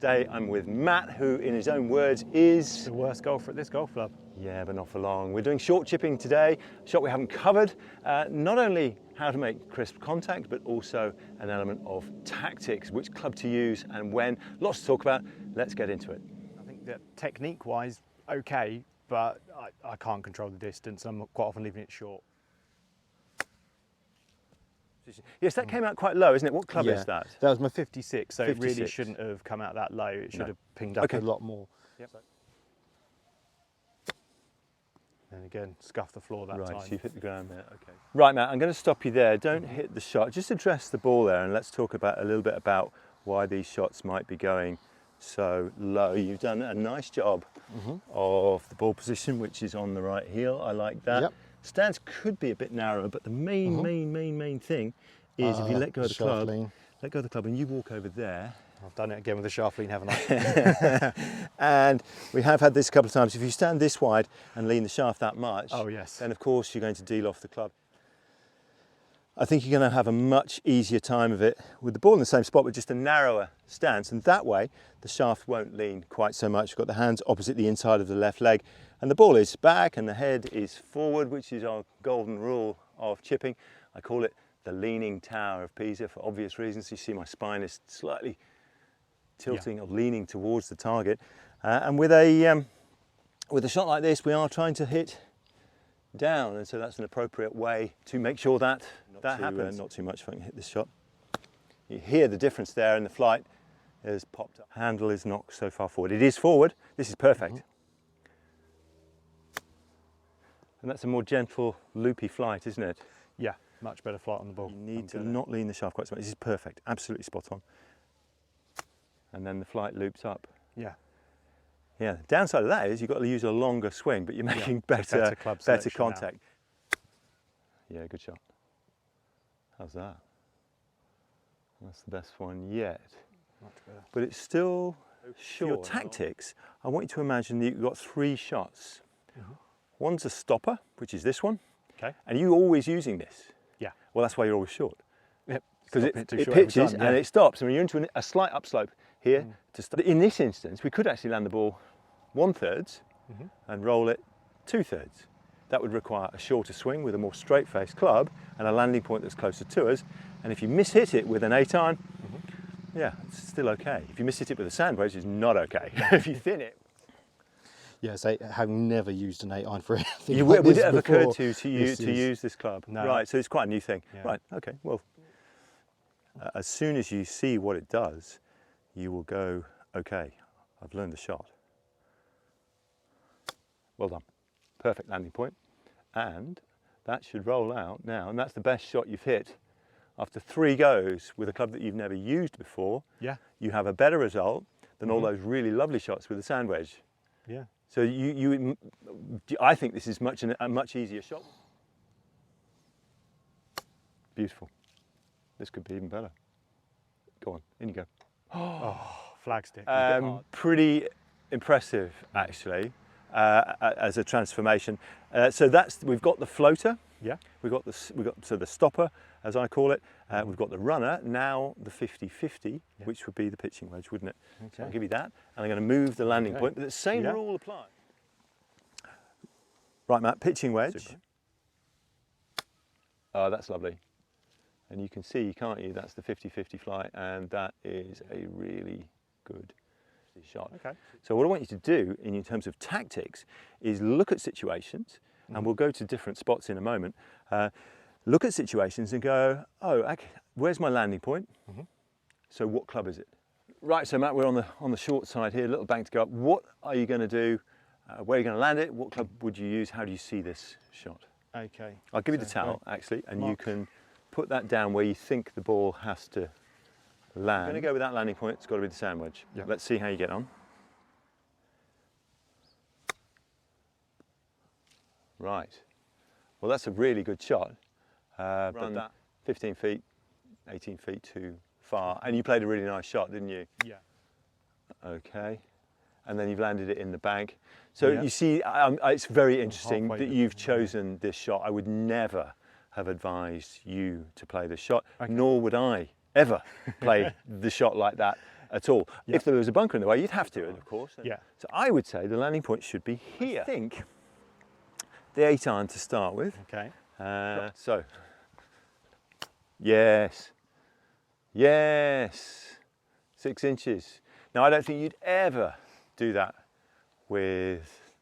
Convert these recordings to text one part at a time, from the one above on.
Today I'm with Matt, who in his own words is the worst golfer at this golf club. Yeah, but not for long. We're doing short chipping today, a shot we haven't covered. Not only how to make crisp contact, but also an element of tactics, which club to use and when. Lots to talk about. Let's get into it. I think that technique-wise, okay, but I can't control the distance. I'm quite often leaving it short. Yes, that came out quite low, isn't it? What club is that? That was my 56, so 56. it really shouldn't have come out that low. It should have pinged up a lot more. Yep. And again, scuff the floor that time. Right, so you've hit the ground there, okay. Right, Matt, I'm going to stop you there. Don't hit the shot. Just address the ball there and let's talk about a little bit about why these shots might be going so low. You've done a nice job of the ball position, which is on the right heel. I like that. Yep. Stance could be a bit narrower, but the main thing is if you let go of the club, and you walk over there. I've done it again with the shaft lean, haven't I? And we have had this a couple of times. If you stand this wide and lean the shaft that much, then of course you're going to de-loft the club. I think you're going to have a much easier time of it with the ball in the same spot, but just a narrower stance. And that way, the shaft won't lean quite so much. You've got the hands opposite the inside of the left leg. And the ball is back and the head is forward, which is our golden rule of chipping. I call it the leaning Tower of Pisa for obvious reasons. You see my spine is slightly tilting or leaning towards the target. And with a shot like this, we are trying to hit down, and so that's an appropriate way to make sure that happens. Not too much if I can hit this shot. You hear the difference there, and the flight has popped up. Handle is not so far forward. It is forward. This is perfect. And that's a more gentle, loopy flight, isn't it? Yeah, much better flight on the ball. You need to not lean the shaft quite so much. This is perfect, absolutely spot on. And then the flight loops up. Yeah. Yeah, the downside of that is you've got to use a longer swing, but you're making better contact. Yeah, good shot. How's that? That's the best one yet. Much better. But it's still short. For your tactics, I want you to imagine that you've got 3 shots. One's a stopper, which is this one. Okay. And you're always using this. Yeah. Well, that's why you're always short. Yep. Because it pitches and it stops. And you're into a slight upslope here to stop. In this instance, we could actually land the ball 1/3 and roll it 2/3. That would require a shorter swing with a more straight-faced club and a landing point that's closer to us. And if you miss-hit it with an 8-iron, yeah, it's still okay. If you miss-hit it with a sand wedge, it's not okay. If you thin it. Yes, I have never used an 8-iron for anything. Would it have occurred to you to use this club? No. Right, so it's quite a new thing. Yeah. Right, okay, well, as soon as you see what it does, you will go, okay, I've learned the shot. Well done. Perfect landing point. And that should roll out now, and that's the best shot you've hit. After 3 goes with a club that you've never used before, you have a better result than all those really lovely shots with the sand wedge. Yeah. So I think this is a much easier shot. Beautiful. This could be even better. Go on, in you go. Oh, flagstick. Pretty impressive, actually, as a transformation. So we've got the floater. Yeah. We've got the stopper, as I call it. We've got the runner, now the 50-50, which would be the pitching wedge, wouldn't it? Okay. So I'll give you that, and I'm going to move the landing point, but the same rule applies. Right, Matt, pitching wedge. Super. Oh, that's lovely. And you can see, can't you, that's the 50-50 flight, and that is a really good shot. Okay. So what I want you to do in terms of tactics is look at situations, and we'll go to different spots in a moment. Look at situations and go, oh, okay, where's my landing point? So what club is it? Right, so Matt, we're on the short side here, a little bank to go up. What are you going to do? Where are you going to land it? What club would you use? How do you see this shot? Okay. I'll give you the towel, actually, and you can put that down where you think the ball has to land. I'm going to go with that landing point. It's got to be the sand wedge. Yep. Let's see how you get on. Right. Well, that's a really good shot. But that 15 feet, 18 feet too far. And you played a really nice shot, didn't you? Yeah. Okay. And then you've landed it in the bank. So you see, it's very interesting that you've chosen this shot. I would never have advised you to play this shot, nor would I ever play the shot like that at all. If there was a bunker in the way, you'd have to, of course. Yeah. So I would say the landing point should be here. I think the 8-iron to start with. Okay. So, yes, 6 inches. Now I don't think you'd ever do that with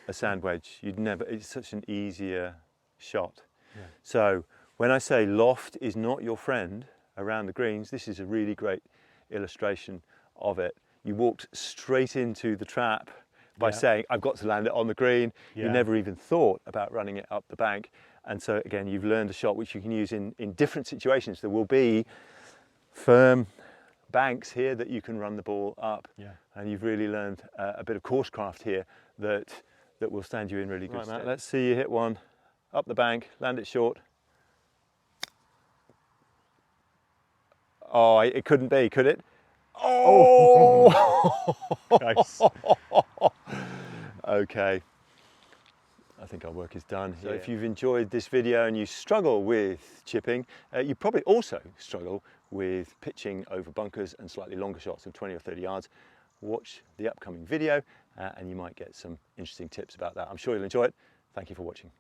a sand wedge. You'd never, it's such an easier shot. Yeah. So when I say loft is not your friend around the greens, this is a really great illustration of it. You walked straight into the trap by saying, I've got to land it on the green. You never even thought about running it up the bank. And so again, you've learned a shot which you can use in different situations. There will be firm banks here that you can run the ball up. And you've really learned a bit of course-craft here that will stand you in really good stead. Matt, let's see you hit one up the bank, land it short. Oh, it couldn't be, could it? Oh! Nice. Okay, I think our work is done. So if you've enjoyed this video and you struggle with chipping, you probably also struggle with pitching over bunkers and slightly longer shots of 20 or 30 yards, watch the upcoming video and you might get some interesting tips about that. I'm sure you'll enjoy it. Thank you for watching.